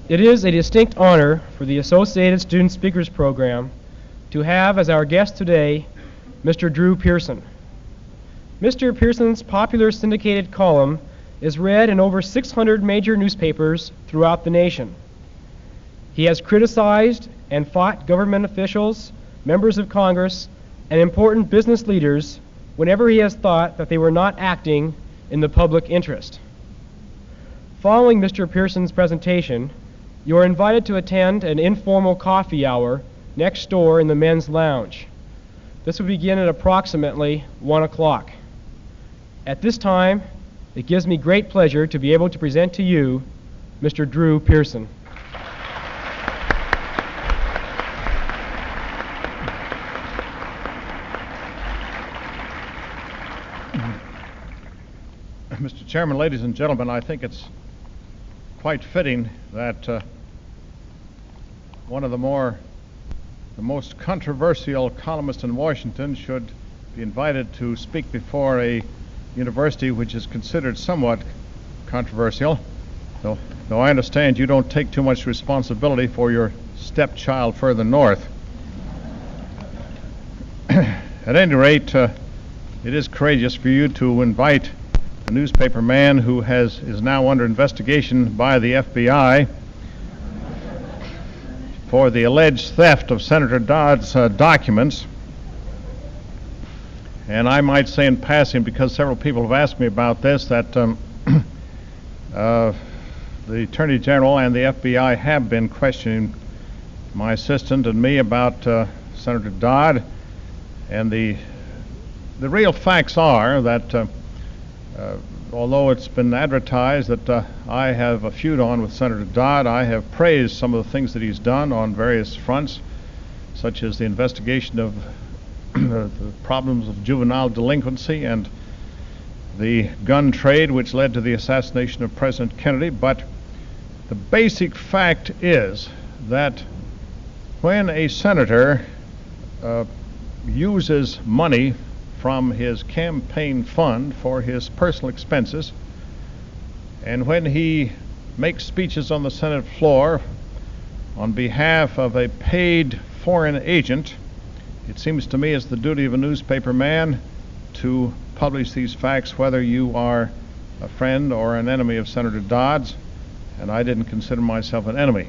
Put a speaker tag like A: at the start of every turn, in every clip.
A: It is a distinct honor for the Associated Student Speakers Program to have as our guest today Mr. Drew Pearson. Mr. Pearson's popular syndicated column is read in over 600 major newspapers throughout the nation. He has criticized and fought government officials, members of Congress, and important business leaders whenever he has thought that they were not acting in the public interest. Following Mr. Pearson's presentation, you are invited to attend an informal coffee hour next door in the men's lounge. This will begin at approximately 1 o'clock. At this time, it gives me great pleasure to be able to present to you Mr. Drew Pearson.
B: Mr. Chairman, ladies and gentlemen, I think it's quite fitting that one of the most controversial columnists in Washington should be invited to speak before a university which is considered somewhat controversial, though I understand you don't take too much responsibility for your stepchild further north. At any rate, it is courageous for you to invite a newspaper man who is now under investigation by the FBI for the alleged theft of Senator Dodds' documents. And I might say in passing, because several people have asked me about this, that the Attorney General and the FBI have been questioning my assistant and me about Senator Dodd. And the real facts are that although it's been advertised that I have a feud on with Senator Dodd, I have praised some of the things that he's done on various fronts, such as the investigation of the problems of juvenile delinquency and the gun trade, which led to the assassination of President Kennedy. But the basic fact is that when a senator uses money from his campaign fund for his personal expenses, and when he makes speeches on the Senate floor on behalf of a paid foreign agent, it seems to me it's the duty of a newspaper man to publish these facts, whether you are a friend or an enemy of Senator Dodds, and I didn't consider myself an enemy.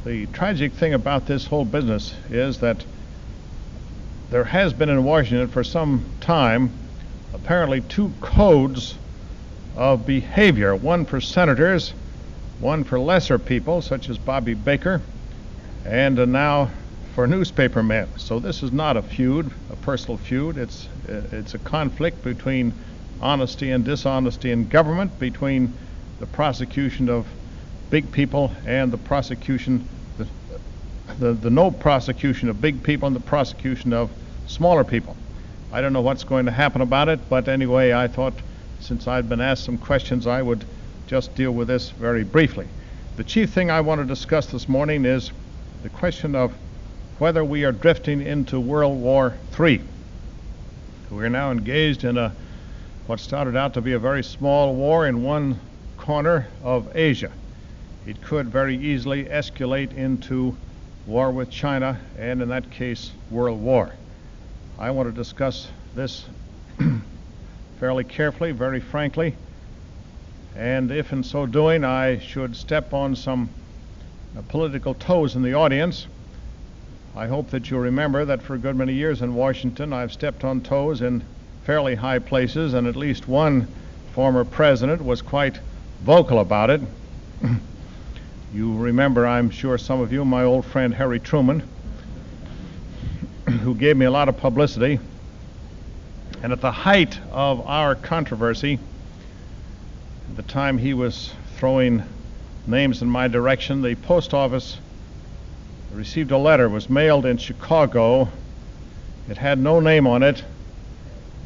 B: The tragic thing about this whole business is that there has been in Washington for some time apparently two codes of behavior, one for senators, one for lesser people such as Bobby Baker, and now for newspaper men. So this is not a feud, a personal feud. It's a conflict between honesty and dishonesty in government, between the prosecution of big people and the prosecution, the no prosecution of big people and the prosecution of smaller people. I don't know what's going to happen about it, but anyway, I thought since I'd been asked some questions, I would just deal with this very briefly. The chief thing I want to discuss this morning is the question of whether we are drifting into World War III. We are now engaged in what started out to be a very small war in one corner of Asia. It could very easily escalate into war with China, and in that case, world war. I want to discuss this fairly carefully, very frankly, and if in so doing I should step on some political toes in the audience, I hope that you'll remember that for a good many years in Washington I've stepped on toes in fairly high places, and at least one former president was quite vocal about it. You remember, I'm sure some of you, my old friend Harry Truman, who gave me a lot of publicity. And at the height of our controversy, at the time he was throwing names in my direction, the post office received a letter. It was mailed in Chicago. It had no name on it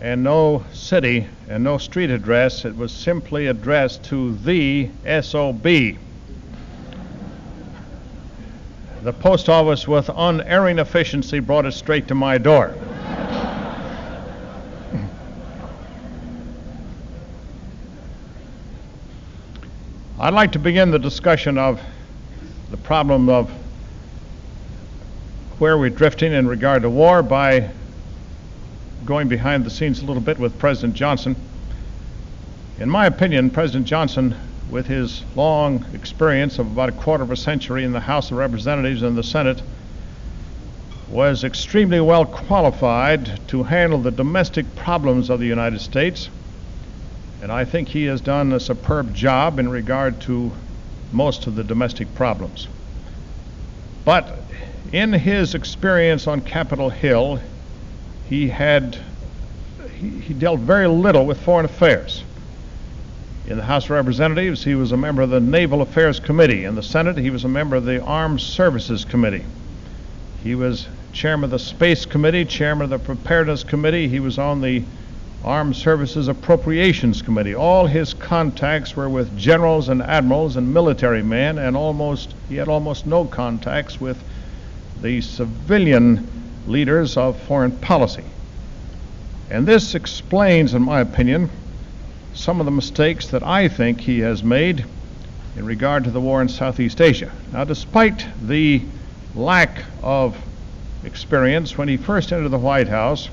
B: and no city and no street address. It was simply addressed to the SOB. The post office, with unerring efficiency, brought it straight to my door. I'd like to begin the discussion of the problem of where we're drifting in regard to war by going behind the scenes a little bit with President Johnson. In my opinion, President Johnson, with his long experience of about a quarter of a century in the House of Representatives and the Senate, was extremely well qualified to handle the domestic problems of the United States, and I think he has done a superb job in regard to most of the domestic problems. But in his experience on Capitol Hill, he dealt very little with foreign affairs. In the House of Representatives, he was a member of the Naval Affairs Committee. In the Senate, he was a member of the Armed Services Committee. He was chairman of the Space Committee, chairman of the Preparedness Committee. He was on the Armed Services Appropriations Committee. All his contacts were with generals and admirals and military men, and he had almost no contacts with the civilian leaders of foreign policy. And this explains, in my opinion, some of the mistakes that I think he has made in regard to the war in Southeast Asia. Now, despite the lack of experience, when he first entered the White House,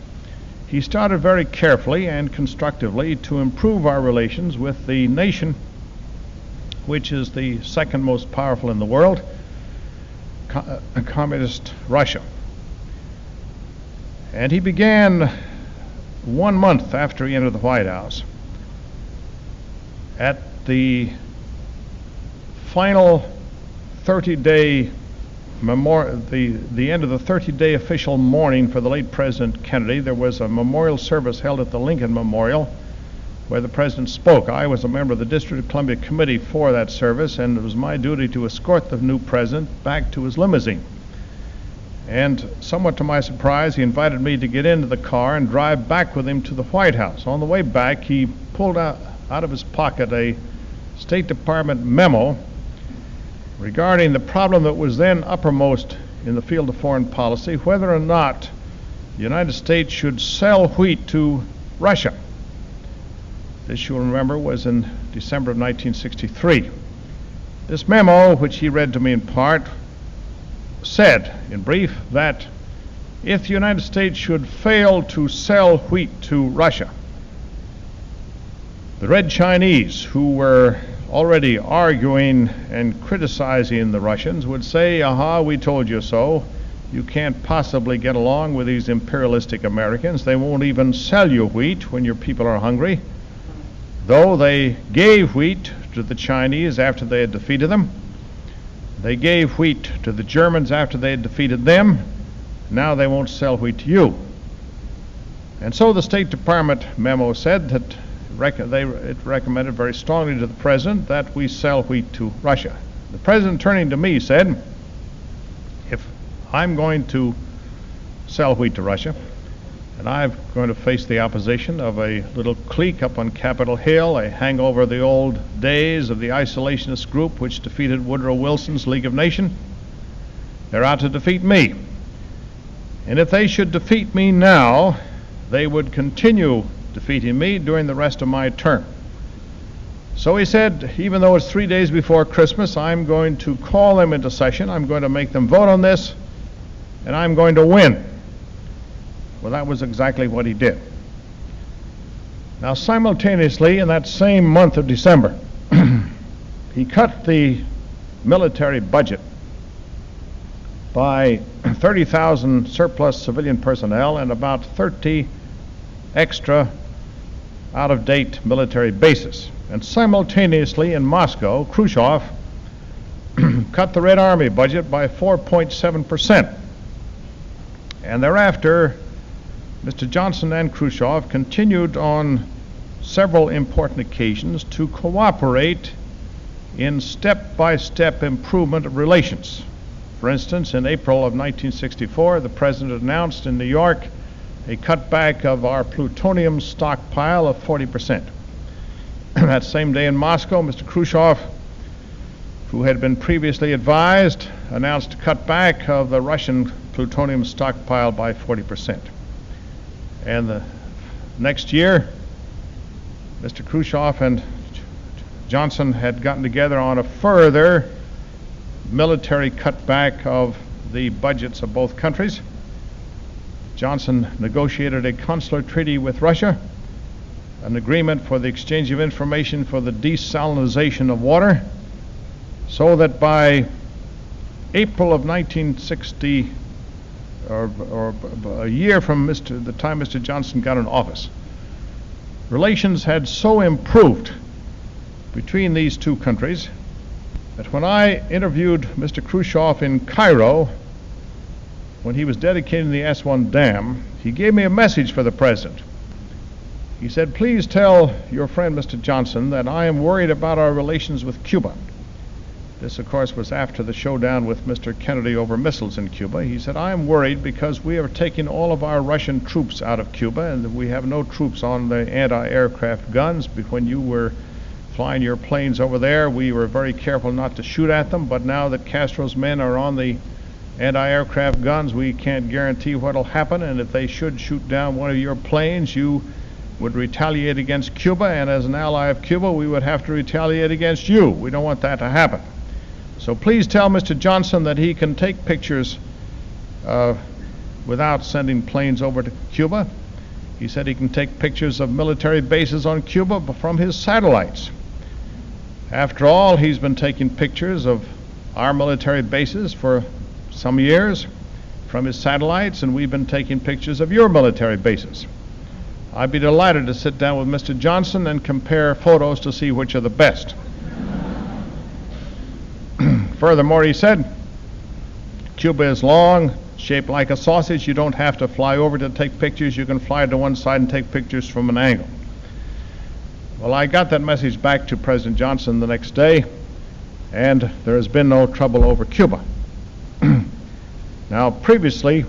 B: he started very carefully and constructively to improve our relations with the nation which is the second most powerful in the world, communist Russia. And he began 1 month after he entered the White House. At the final 30-day the end of the 30-day official mourning for the late President Kennedy, there was a memorial service held at the Lincoln Memorial where the President spoke. I was a member of the District of Columbia Committee for that service, and it was my duty to escort the new President back to his limousine. And somewhat to my surprise, he invited me to get into the car and drive back with him to the White House. On the way back, he pulled out of his pocket a State Department memo regarding the problem that was then uppermost in the field of foreign policy, whether or not the United States should sell wheat to Russia. This, you'll remember, was in December of 1963. This memo, which he read to me in part, said, in brief, that if the United States should fail to sell wheat to Russia, the Red Chinese, who were already arguing and criticizing the Russians, would say, aha, we told you so. You can't possibly get along with these imperialistic Americans. They won't even sell you wheat when your people are hungry. Though they gave wheat to the Chinese after they had defeated them, they gave wheat to the Germans after they had defeated them. Now they won't sell wheat to you. And so the State Department memo said that it recommended very strongly to the President that we sell wheat to Russia. The President, turning to me, said, if I'm going to sell wheat to Russia, and I'm going to face the opposition of a little clique up on Capitol Hill, a hangover of the old days of the isolationist group which defeated Woodrow Wilson's League of Nations, they're out to defeat me. And if they should defeat me now, they would continue defeating me during the rest of my term. So he said, even though it's 3 days before Christmas, I'm going to call them into session, I'm going to make them vote on this, and I'm going to win. Well, that was exactly what he did. Now, simultaneously, in that same month of December, he cut the military budget by 30,000 surplus civilian personnel and about 30 extra out-of-date military bases. And simultaneously in Moscow, Khrushchev cut the Red Army budget by 4.7%. And thereafter, Mr. Johnson and Khrushchev continued on several important occasions to cooperate in step-by-step improvement of relations. For instance, in April of 1964, the President announced in New York a cutback of our plutonium stockpile of 40%. That same day in Moscow, Mr. Khrushchev, who had been previously advised, announced a cutback of the Russian plutonium stockpile by 40%. And the next year, Mr. Khrushchev and Johnson had gotten together on a further military cutback of the budgets of both countries. Johnson negotiated a consular treaty with Russia, an agreement for the exchange of information for the desalinization of water, so that by April of 1960, or a year from the time Mr. Johnson got in office, relations had so improved between these two countries that when I interviewed Mr. Khrushchev in Cairo, when he was dedicating the Aswan Dam, he gave me a message for the president. He said, "Please tell your friend Mr. Johnson that I am worried about our relations with Cuba." This, of course, was after the showdown with Mr. Kennedy over missiles in Cuba. He said, "I am worried because we are taking all of our Russian troops out of Cuba, and we have no troops on the anti-aircraft guns. When you were flying your planes over there, we were very careful not to shoot at them, but now that Castro's men are on the anti-aircraft guns, we can't guarantee what will happen, and if they should shoot down one of your planes, you would retaliate against Cuba, and as an ally of Cuba, we would have to retaliate against you. We don't want that to happen. So please tell Mr. Johnson that he can take pictures without sending planes over to Cuba." He said he can take pictures of military bases on Cuba from his satellites. After all, he's been taking pictures of our military bases for some years from his satellites, and we've been taking pictures of your military bases. I'd be delighted to sit down with Mr. Johnson and compare photos to see which are the best. Furthermore, he said, Cuba is long, shaped like a sausage. You don't have to fly over to take pictures. You can fly to one side and take pictures from an angle. Well, I got that message back to President Johnson the next day, and there has been no trouble over Cuba. Now, previously,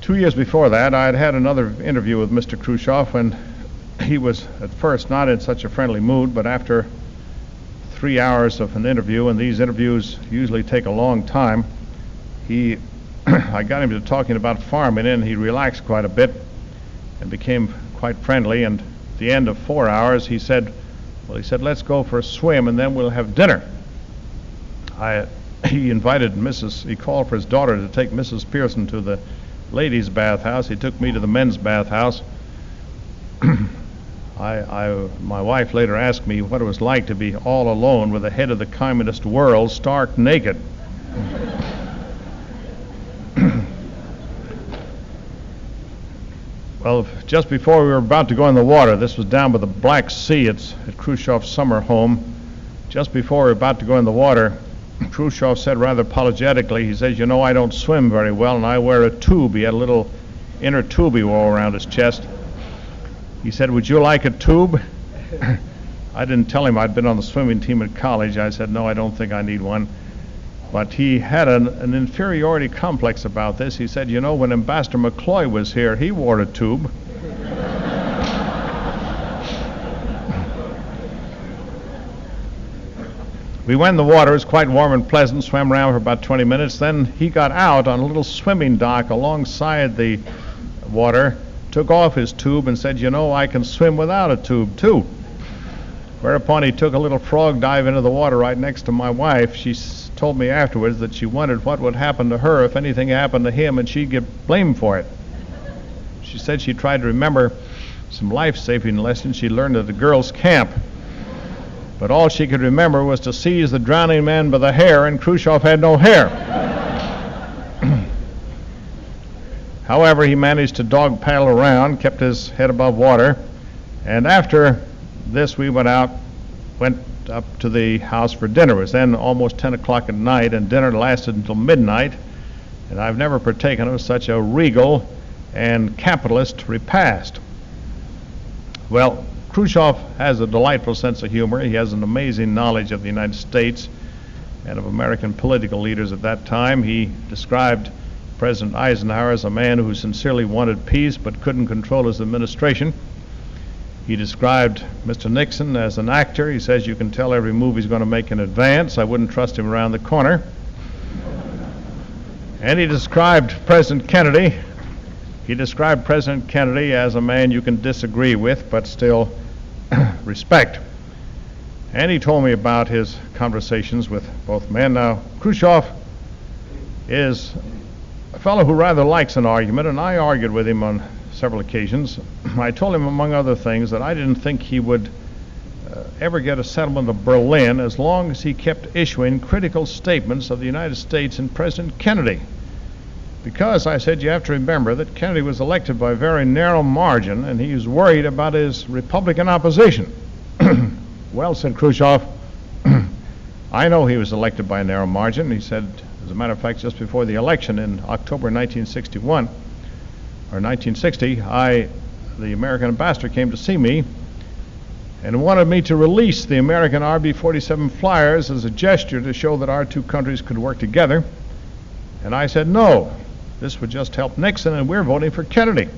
B: 2 years before that, I had had another interview with Mr. Khrushchev, and he was at first not in such a friendly mood, but after 3 hours of an interview, and these interviews usually take a long time, I got him to talking about farming, and he relaxed quite a bit and became quite friendly, and at the end of 4 hours, he said, let's go for a swim, and then we'll have dinner. He called for his daughter to take Mrs. Pearson to the ladies' bathhouse. He took me to the men's bathhouse. My wife later asked me what it was like to be all alone with the head of the communist world stark naked. Well, just before we were about to go in the water, this was down by the Black Sea, it's at Khrushchev's summer home. Just before we were about to go in the water, Khrushchev said rather apologetically, he says, "You know, I don't swim very well, and I wear a tube." He had a little inner tube he wore around his chest. He said, "Would you like a tube?" I didn't tell him I'd been on the swimming team at college. I said, "No, I don't think I need one." But he had an inferiority complex about this. He said, "You know, when Ambassador McCloy was here, he wore a tube." We went in the water. It was quite warm and pleasant, swam around for about 20 minutes. Then he got out on a little swimming dock alongside the water, took off his tube and said, "You know, I can swim without a tube, too." Whereupon he took a little frog dive into the water right next to my wife. She told me afterwards that she wondered what would happen to her if anything happened to him and she'd get blamed for it. She said she tried to remember some life-saving lessons she learned at the girls' camp. But all she could remember was to seize the drowning man by the hair, and Khrushchev had no hair. However, he managed to dog paddle around, kept his head above water, and after this we went up to the house for dinner. It was then almost 10 o'clock at night, and dinner lasted until midnight, and I've never partaken of such a regal and capitalist repast. Well, Khrushchev has a delightful sense of humor. He has an amazing knowledge of the United States and of American political leaders at that time. He described President Eisenhower as a man who sincerely wanted peace but couldn't control his administration. He described Mr. Nixon as an actor. He says you can tell every move he's going to make in advance. I wouldn't trust him around the corner. And he described President Kennedy. As a man you can disagree with but still respect. And he told me about his conversations with both men. Now, Khrushchev is a fellow who rather likes an argument, and I argued with him on several occasions. I told him, among other things, that I didn't think he would ever get a settlement of Berlin as long as he kept issuing critical statements of the United States and President Kennedy. Because, I said, you have to remember that Kennedy was elected by a very narrow margin, and he was worried about his Republican opposition. Well, said Khrushchev, I know he was elected by a narrow margin. He said, as a matter of fact, just before the election in October 1961, or 1960, the American ambassador came to see me and wanted me to release the American RB-47 flyers as a gesture to show that our two countries could work together. And I said, no, this would just help Nixon, and we're voting for Kennedy.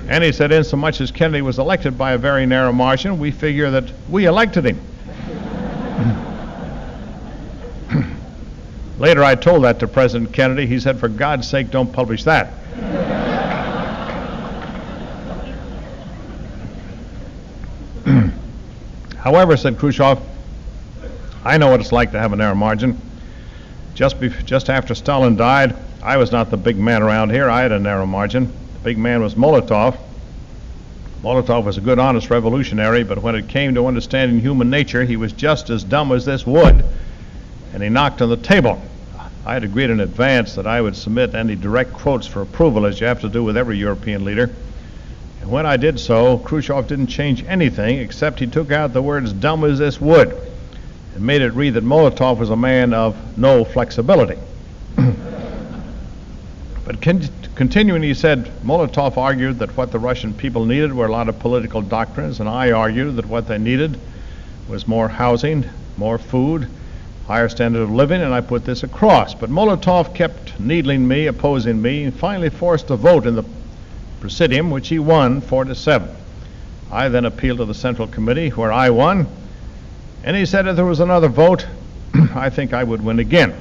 B: And he said, insomuch as Kennedy was elected by a very narrow margin, we figure that we elected him. Later I told that to President Kennedy. He said, for God's sake, don't publish that. However, said Khrushchev, I know what it's like to have a narrow margin. Just after Stalin died, I was not the big man around here. I had a narrow margin. The big man was Molotov. Molotov was a good, honest revolutionary, but when it came to understanding human nature, he was just as dumb as this wood, and he knocked on the table. I had agreed in advance that I would submit any direct quotes for approval, as you have to do with every European leader. And when I did so, Khrushchev didn't change anything except he took out the words dumb as this wood and made it read that Molotov was a man of no flexibility. But continuing, he said, Molotov argued that what the Russian people needed were a lot of political doctrines, and I argued that what they needed was more housing, more food, higher standard of living, and I put this across. But Molotov kept needling me, opposing me, and finally forced a vote in the Presidium, which he won 4-7. I then appealed to the Central Committee, where I won, and he said if there was another vote, I think I would win again.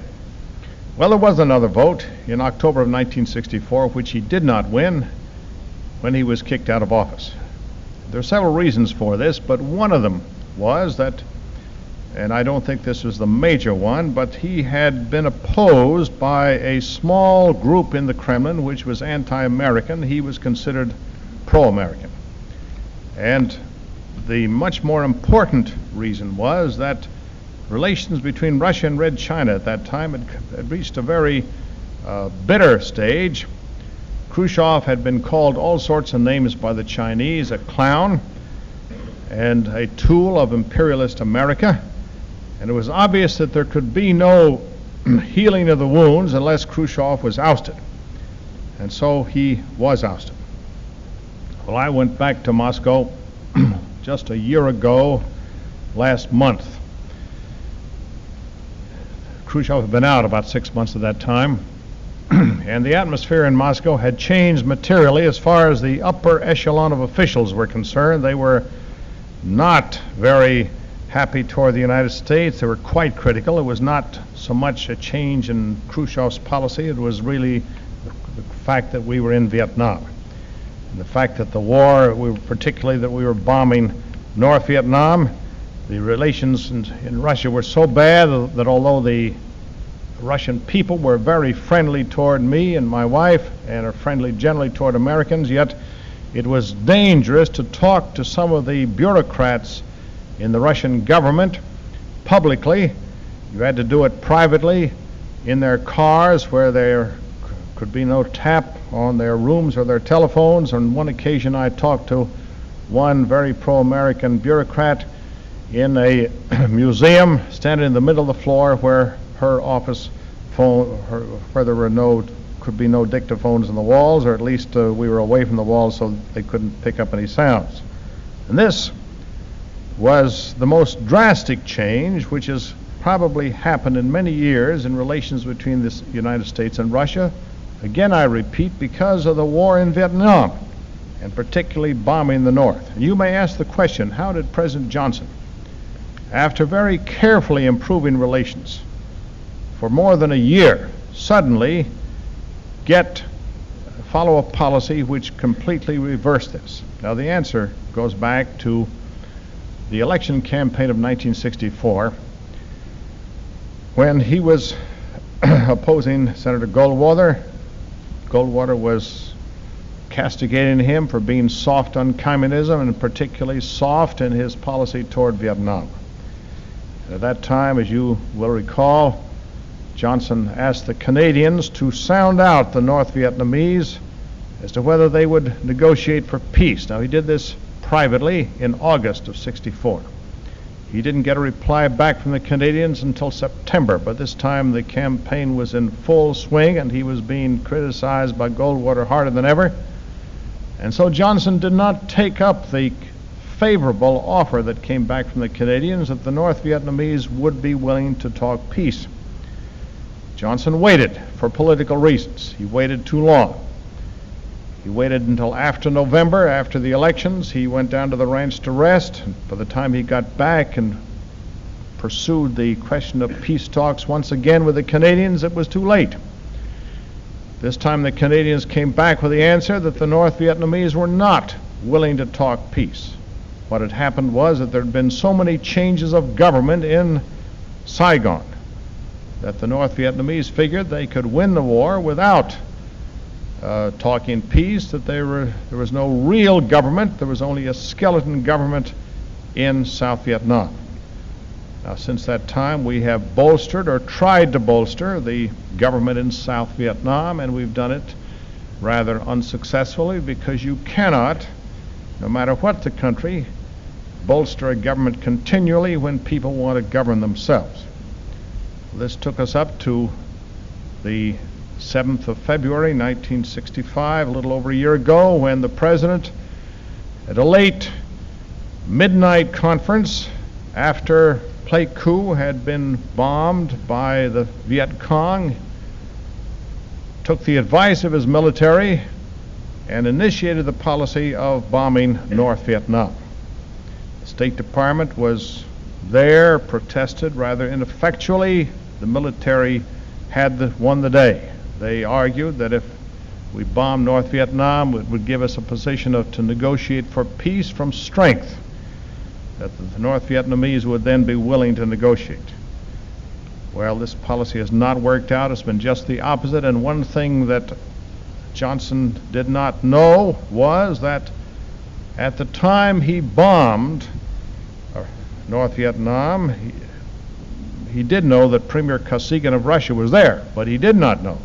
B: Well, there was another vote in October of 1964, which he did not win when he was kicked out of office. There are several reasons for this, but one of them was that, and I don't think this was the major one, but he had been opposed by a small group in the Kremlin which was anti-American. He was considered pro-American. And the much more important reason was that relations between Russia and Red China at that time had reached a very bitter stage. Khrushchev had been called all sorts of names by the Chinese, a clown and a tool of imperialist America. And it was obvious that there could be no healing of the wounds unless Khrushchev was ousted. And so he was ousted. Well, I went back to Moscow just a year ago, last month. Khrushchev had been out about 6 months at that time, and the atmosphere in Moscow had changed materially as far as the upper echelon of officials were concerned. They were not very happy toward the United States. They were quite critical. It was not so much a change in Khrushchev's policy. It was really the fact that we were in Vietnam. And the fact that the war, particularly that we were bombing North Vietnam, the relations in Russia were so bad that although the Russian people were very friendly toward me and my wife and are friendly generally toward Americans, yet it was dangerous to talk to some of the bureaucrats in the Russian government publicly. You had to do it privately in their cars where there could be no tap on their rooms or their telephones. On one occasion I talked to one very pro-American bureaucrat in a museum standing in the middle of the floor where her office phone, where there were could be no dictaphones in the walls, or at least we were away from the walls so they couldn't pick up any sounds. And this was the most drastic change which has probably happened in many years in relations between the United States and Russia. Again, I repeat, because of the war in Vietnam, and particularly bombing the North. And you may ask the question, how did President Johnson, after very carefully improving relations for more than a year, suddenly get follow a policy which completely reversed this? Now, the answer goes back to the election campaign of 1964, when he was opposing Senator Goldwater. Goldwater was castigating him for being soft on communism, and particularly soft in his policy toward Vietnam. At that time, as you will recall, Johnson asked the Canadians to sound out the North Vietnamese as to whether they would negotiate for peace. Now, he did this privately in August of '64. He didn't get a reply back from the Canadians until September. By this time, the campaign was in full swing, and he was being criticized by Goldwater harder than ever. And so Johnson did not take up the favorable offer that came back from the Canadians that the North Vietnamese would be willing to talk peace. Johnson waited for political reasons. He waited too long. He waited until after November, after the elections. He went down to the ranch to rest. And by the time he got back and pursued the question of peace talks once again with the Canadians, it was too late. This time the Canadians came back with the answer that the North Vietnamese were not willing to talk peace. What had happened was that there had been so many changes of government in Saigon that the North Vietnamese figured they could win the war without talking peace, that there was no real government. There was only a skeleton government in South Vietnam. Now, since that time, we have bolstered or tried to bolster the government in South Vietnam, and we've done it rather unsuccessfully, because you cannot, no matter what the country, bolster a government continually when people want to govern themselves. This took us up to the 7th of February, 1965, a little over a year ago, when the President, at a late midnight conference after Pleiku had been bombed by the Viet Cong, took the advice of his military and initiated the policy of bombing North Vietnam. The State Department was there, protested rather ineffectually. The military had won the day. They argued that if we bombed North Vietnam, it would give us a position to negotiate for peace from strength, that the North Vietnamese would then be willing to negotiate. Well, this policy has not worked out. It's been just the opposite, and one thing that Johnson did not know was that at the time he bombed North Vietnam, he did know that Premier Kosygin of Russia was there, but he did not know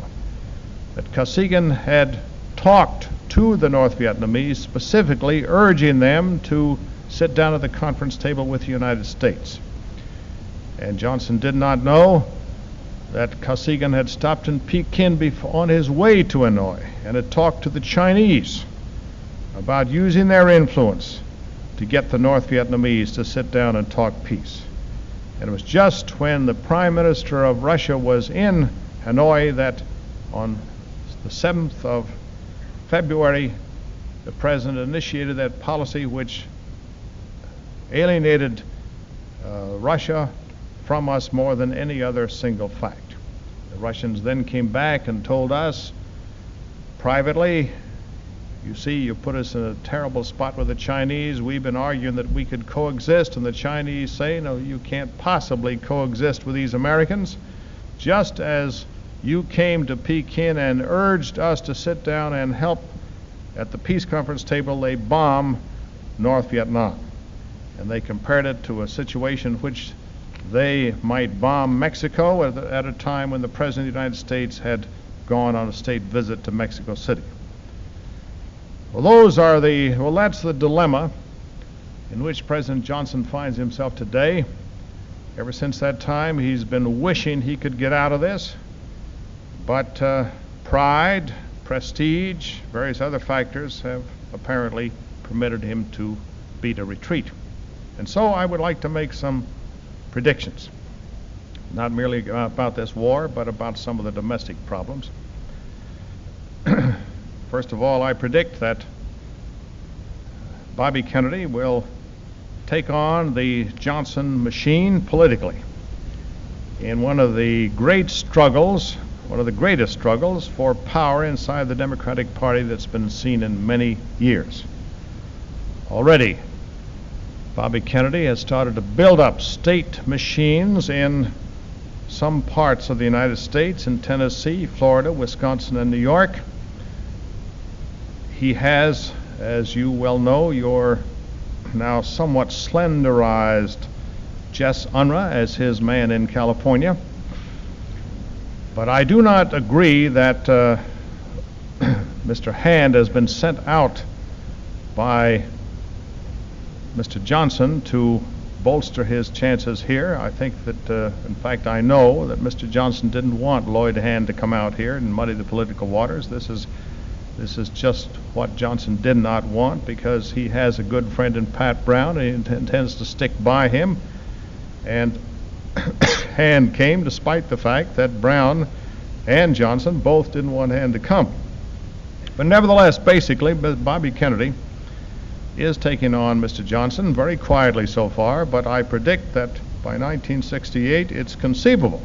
B: that Kosygin had talked to the North Vietnamese, specifically urging them to sit down at the conference table with the United States. And Johnson did not know that Kosygin had stopped in Peking on his way to Hanoi and had talked to the Chinese about using their influence to get the North Vietnamese to sit down and talk peace. And it was just when the Prime Minister of Russia was in Hanoi that on the 7th of February, the President initiated that policy which alienated Russia from us more than any other single fact. The Russians then came back and told us privately, you see, you put us in a terrible spot with the Chinese. We've been arguing that we could coexist, and the Chinese say, no, you can't possibly coexist with these Americans. Just as you came to Peking and urged us to sit down and help at the peace conference table, they bomb North Vietnam. And they compared it to a situation in which they might bomb Mexico at a time when the President of the United States had gone on a state visit to Mexico City. Well, that's the dilemma in which President Johnson finds himself today. Ever since that time, he's been wishing he could get out of this, but pride, prestige, various other factors have apparently permitted him to beat a retreat. And so I would like to make some predictions, not merely about this war, but about some of the domestic problems. First of all, I predict that Bobby Kennedy will take on the Johnson machine politically in one of the great struggles one of the greatest struggles for power inside the Democratic Party that's been seen in many years. Already, Bobby Kennedy has started to build up state machines in some parts of the United States, in Tennessee, Florida, Wisconsin, and New York. He has, as you well know, your now somewhat slenderized Jess Unruh as his man in California. But I do not agree that Mr. Hand has been sent out by Mr. Johnson to bolster his chances here. I think that, in fact, I know that Mr. Johnson didn't want Lloyd Hand to come out here and muddy the political waters. This is just what Johnson did not want, because he has a good friend in Pat Brown and he intends to stick by him. And Hand came despite the fact that Brown and Johnson both didn't want Hand to come. But nevertheless, basically, Bobby Kennedy is taking on Mr. Johnson very quietly so far, but I predict that by 1968 it's conceivable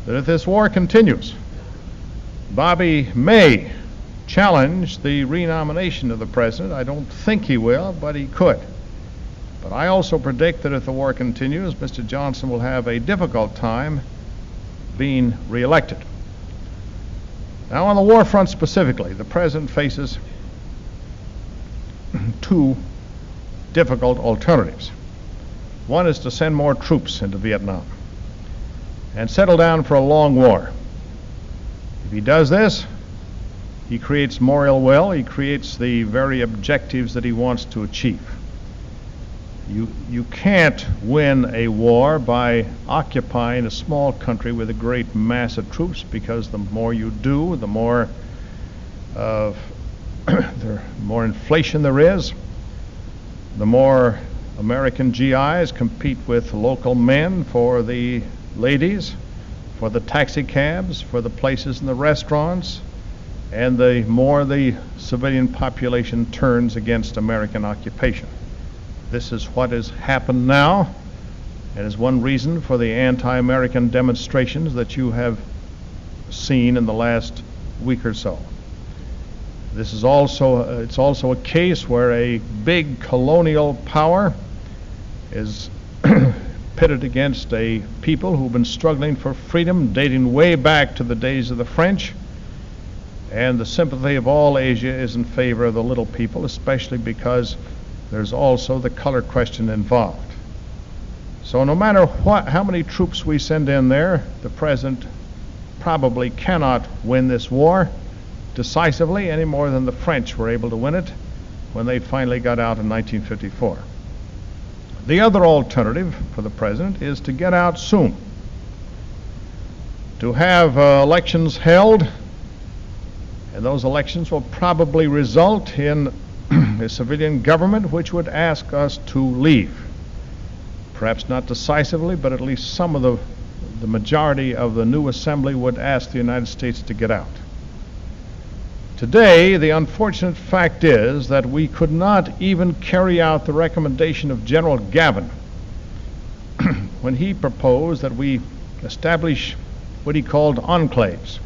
B: that if this war continues, Bobby may challenge the renomination of the president. I don't think he will, but he could. But I also predict that if the war continues, Mr. Johnson will have a difficult time being reelected. Now, on the war front specifically, the president faces two difficult alternatives. One is to send more troops into Vietnam and settle down for a long war. If he does this, he creates more ill will. He creates the very objectives that he wants to achieve. You can't win a war by occupying a small country with a great mass of troops, because the more you do, the more the more inflation there is, the more American GIs compete with local men for the ladies, for the taxi cabs, for the places in the restaurants, and the more the civilian population turns against American occupation. This is what has happened now, and is one reason for the anti-American demonstrations that you have seen in the last week or so. This is also it's also a case where a big colonial power is pitted against a people who've been struggling for freedom dating way back to the days of the French, and the sympathy of all Asia is in favor of the little people, especially because there's also the color question involved. So no matter how many troops we send in there, the president probably cannot win this war decisively any more than the French were able to win it when they finally got out in 1954. The other alternative for the president is to get out soon, to have elections held, and those elections will probably result in a civilian government which would ask us to leave. Perhaps not decisively, but at least some of the majority of the new assembly would ask the United States to get out. Today, the unfortunate fact is that we could not even carry out the recommendation of General Gavin when he proposed that we establish what he called enclaves,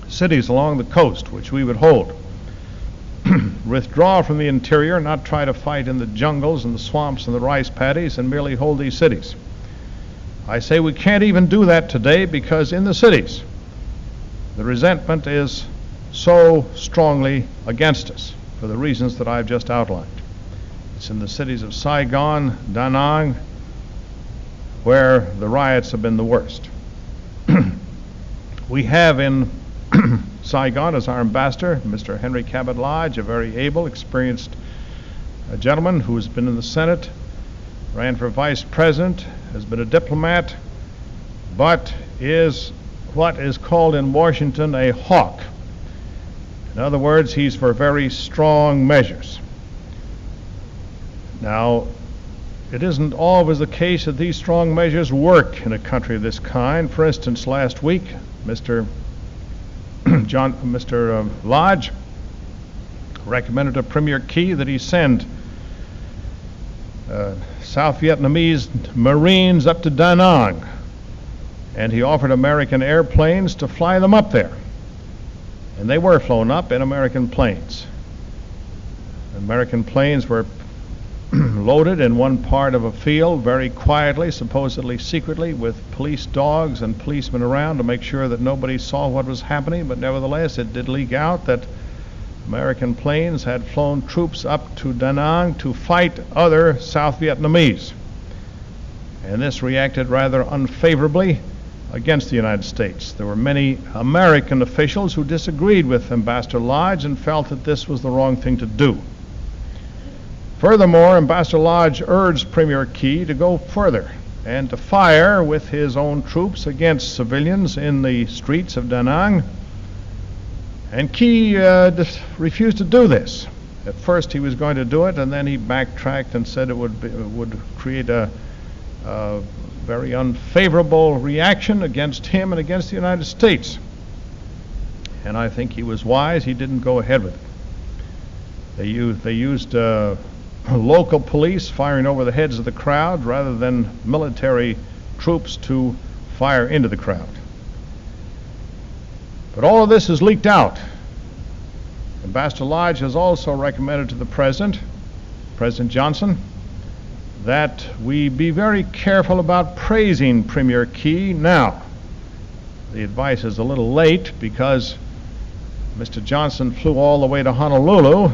B: cities along the coast which we would hold, withdraw from the interior, not try to fight in the jungles and the swamps and the rice paddies, and merely hold these cities. I say we can't even do that today, because in the cities the resentment is so strongly against us for the reasons that I've just outlined. It's in the cities of Saigon, Da Nang, where the riots have been the worst. We have in Saigon as our ambassador Mr. Henry Cabot Lodge, a very able, experienced gentleman who has been in the Senate, ran for vice president, has been a diplomat, but is what is called in Washington a hawk. In other words, he's for very strong measures. Now, it isn't always the case that these strong measures work in a country of this kind. For instance, last week, Mr. Lodge recommended to Premier Key that he send South Vietnamese Marines up to Da Nang and he offered American airplanes to fly them up there. And they were flown up in American planes. American planes were loaded in one part of a field very quietly, supposedly secretly, with police dogs and policemen around to make sure that nobody saw what was happening, but nevertheless it did leak out that American planes had flown troops up to Da Nang to fight other South Vietnamese. And this reacted rather unfavorably against the United States. There were many American officials who disagreed with Ambassador Lodge and felt that this was the wrong thing to do. Furthermore, Ambassador Lodge urged Premier Key to go further and to fire with his own troops against civilians in the streets of Da Nang. And Key refused to do this. At first he was going to do it, and then he backtracked and said it would create a very unfavorable reaction against him and against the United States. And I think he was wise. He didn't go ahead with it. They used local police firing over the heads of the crowd rather than military troops to fire into the crowd. But all of this is leaked out. Ambassador Lodge has also recommended to the President Johnson, that we be very careful about praising Premier Key now. The advice is a little late because Mr. Johnson flew all the way to Honolulu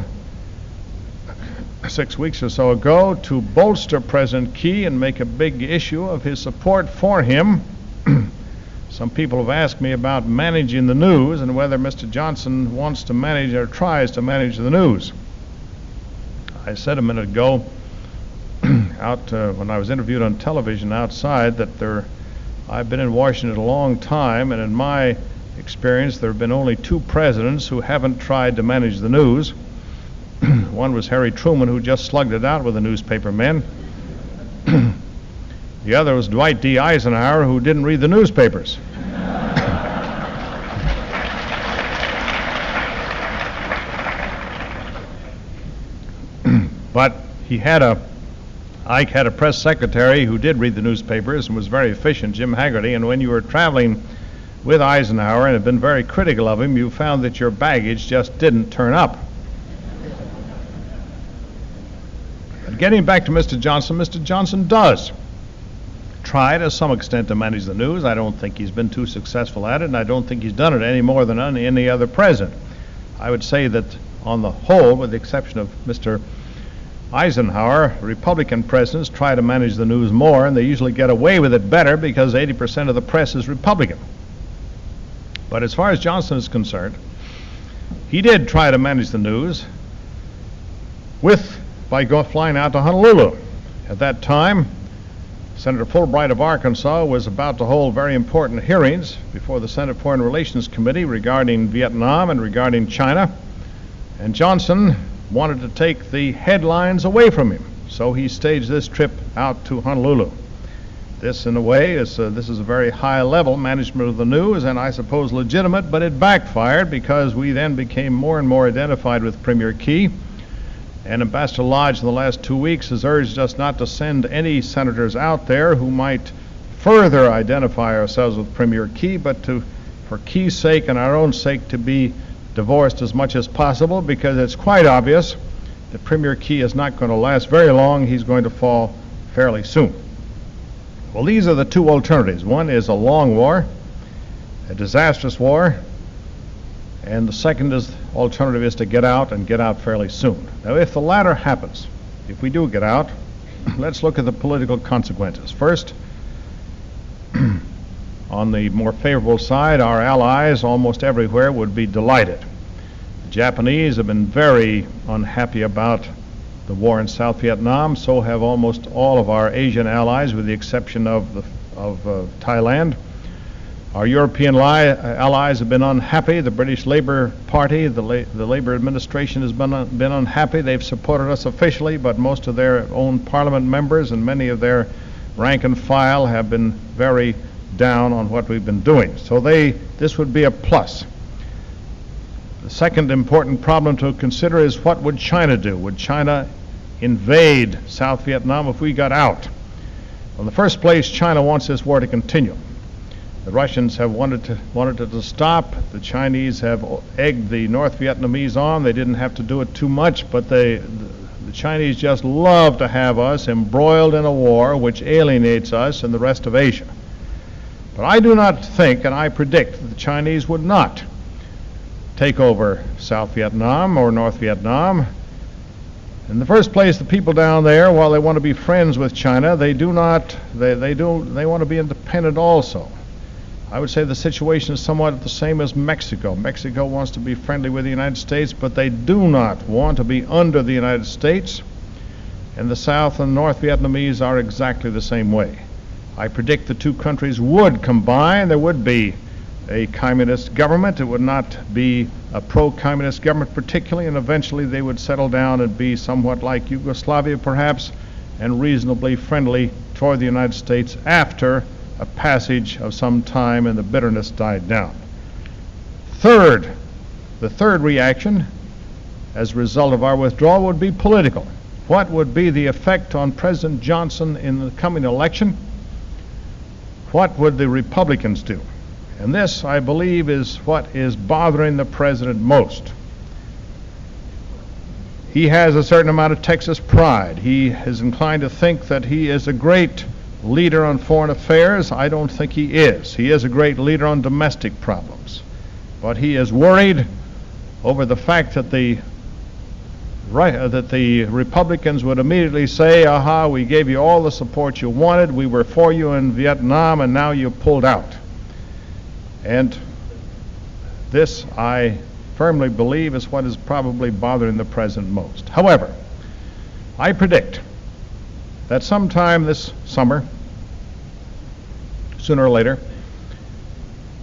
B: 6 weeks or so ago to bolster President Key and make a big issue of his support for him. Some people have asked me about managing the news and whether Mr. Johnson wants to manage or tries to manage the news. I said a minute ago when I was interviewed on television outside that I've been in Washington a long time, and in my experience there have been only two presidents who haven't tried to manage the news. One was Harry Truman, who just slugged it out with the newspaper men. The other was Dwight D. Eisenhower, who didn't read the newspapers. But Ike had a press secretary who did read the newspapers and was very efficient, Jim Haggerty, and when you were traveling with Eisenhower and had been very critical of him, you found that your baggage just didn't turn up. But getting back to Mr. Johnson does try to some extent to manage the news. I don't think he's been too successful at it, and I don't think he's done it any more than any other president. I would say that on the whole, with the exception of Mr. Eisenhower, Republican presidents try to manage the news more, and they usually get away with it better because 80% of the press is Republican. But as far as Johnson is concerned, he did try to manage the news by flying out to Honolulu. At that time, Senator Fulbright of Arkansas was about to hold very important hearings before the Senate Foreign Relations Committee regarding Vietnam and regarding China, and Johnson wanted to take the headlines away from him, so he staged this trip out to Honolulu. This, in a way, is a very high-level management of the news, and I suppose legitimate, but it backfired because we then became more and more identified with Premier Key, and Ambassador Lodge in the last 2 weeks has urged us not to send any senators out there who might further identify ourselves with Premier Key, but for Key's sake and our own sake, to be divorced as much as possible, because it's quite obvious that Premier Key is not going to last very long. He's going to fall fairly soon. Well, these are the two alternatives. One is a long war, a disastrous war, and the second alternative is to get out and get out fairly soon. Now, if the latter happens, if we do get out, let's look at the political consequences. First, on the more favorable side, our allies almost everywhere would be delighted. The Japanese have been very unhappy about the war in South Vietnam. So have almost all of our Asian allies, with the exception of Thailand. Our European allies have been unhappy. The British Labour Party, the Labour administration has been unhappy. They've supported us officially, but most of their own parliament members and many of their rank and file have been very down on what we've been doing. So this would be a plus. The second important problem to consider is, what would China do? Would China invade South Vietnam if we got out? Well, in the first place, China wants this war to continue. The Russians have wanted it to stop. The Chinese have egged the North Vietnamese on. They didn't have to do it too much, but the Chinese just love to have us embroiled in a war which alienates us and the rest of Asia. But I do not think, and I predict, that the Chinese would not take over South Vietnam or North Vietnam. In the first place, the people down there, while they want to be friends with China, they want to be independent also. I would say the situation is somewhat the same as Mexico. Mexico wants to be friendly with the United States, but they do not want to be under the United States. And the South and North Vietnamese are exactly the same way. I predict the two countries would combine. There would be a communist government. It would not be a pro-communist government particularly, and eventually they would settle down and be somewhat like Yugoslavia perhaps, and reasonably friendly toward the United States after a passage of some time and the bitterness died down. The third reaction as a result of our withdrawal would be political. What would be the effect on President Johnson in the coming election? What would the Republicans do? And this, I believe, is what is bothering the president most. He has a certain amount of Texas pride. He is inclined to think that he is a great leader on foreign affairs. I don't think he is. He is a great leader on domestic problems. But he is worried over the fact that the Republicans would immediately say, aha, we gave you all the support you wanted, we were for you in Vietnam, and now you pulled out. And this, I firmly believe, is what is probably bothering the president most. However, I predict that sometime this summer, sooner or later,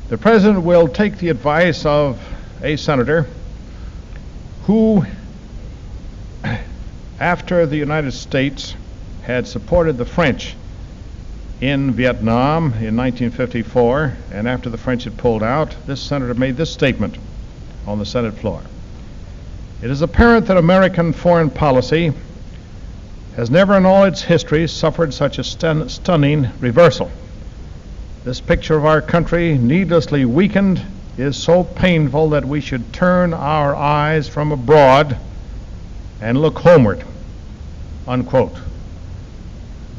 B: the president will take the advice of a senator who, after the United States had supported the French in Vietnam in 1954, and after the French had pulled out, this senator made this statement on the Senate floor. It is apparent that American foreign policy has never in all its history suffered such a stunning reversal. This picture of our country, needlessly weakened, is so painful that we should turn our eyes from abroad and look homeward, unquote.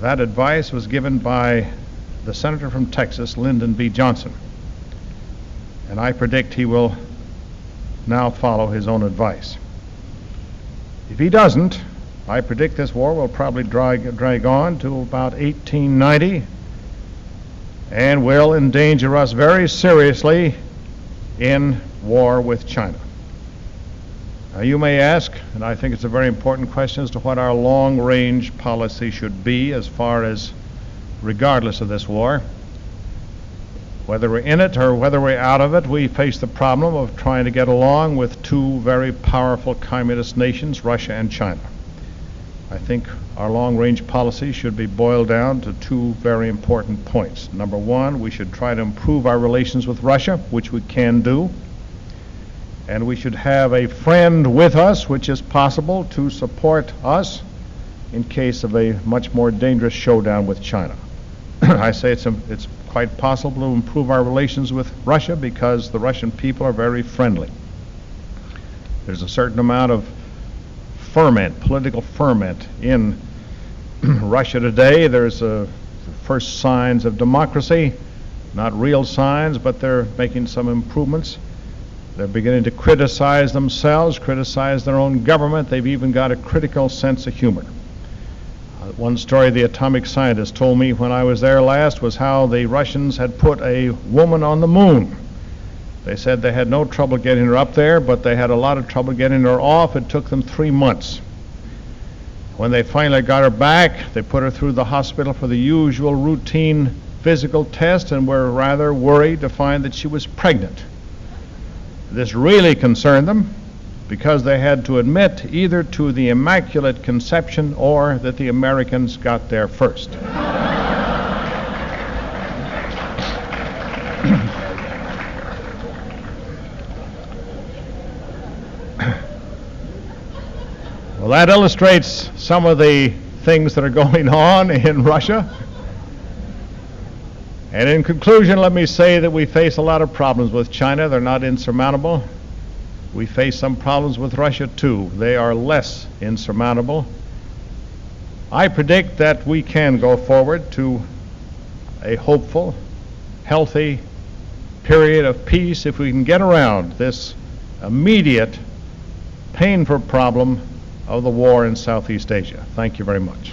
B: That advice was given by the senator from Texas, Lyndon B. Johnson. And I predict he will now follow his own advice. If he doesn't, I predict this war will probably drag on to about 1890 and will endanger us very seriously in war with China. Now you may ask, and I think it's a very important question, as to what our long-range policy should be as far as, regardless of this war, whether we're in it or whether we're out of it, we face the problem of trying to get along with two very powerful communist nations, Russia and China. I think our long-range policy should be boiled down to two very important points. Number one, we should try to improve our relations with Russia, which we can do. And we should have a friend with us, which is possible, to support us in case of a much more dangerous showdown with China. I say it's quite possible to improve our relations with Russia because the Russian people are very friendly. There's a certain amount of ferment, political ferment in Russia today. There's first signs of democracy, not real signs, but they're making some improvements. They're beginning to criticize themselves, criticize their own government. They've even got a critical sense of humor. One story the atomic scientist told me when I was there last was how the Russians had put a woman on the moon. They said they had no trouble getting her up there, but they had a lot of trouble getting her off. It took them 3 months. When they finally got her back, they put her through the hospital for the usual routine physical test and were rather worried to find that she was pregnant. This really concerned them because they had to admit either to the Immaculate Conception or that the Americans got there first. Well, that illustrates some of the things that are going on in Russia. And in conclusion, let me say that we face a lot of problems with China. They're not insurmountable. We face some problems with Russia, too. They are less insurmountable. I predict that we can go forward to a hopeful, healthy period of peace if we can get around this immediate, painful problem of the war in Southeast Asia. Thank you very much.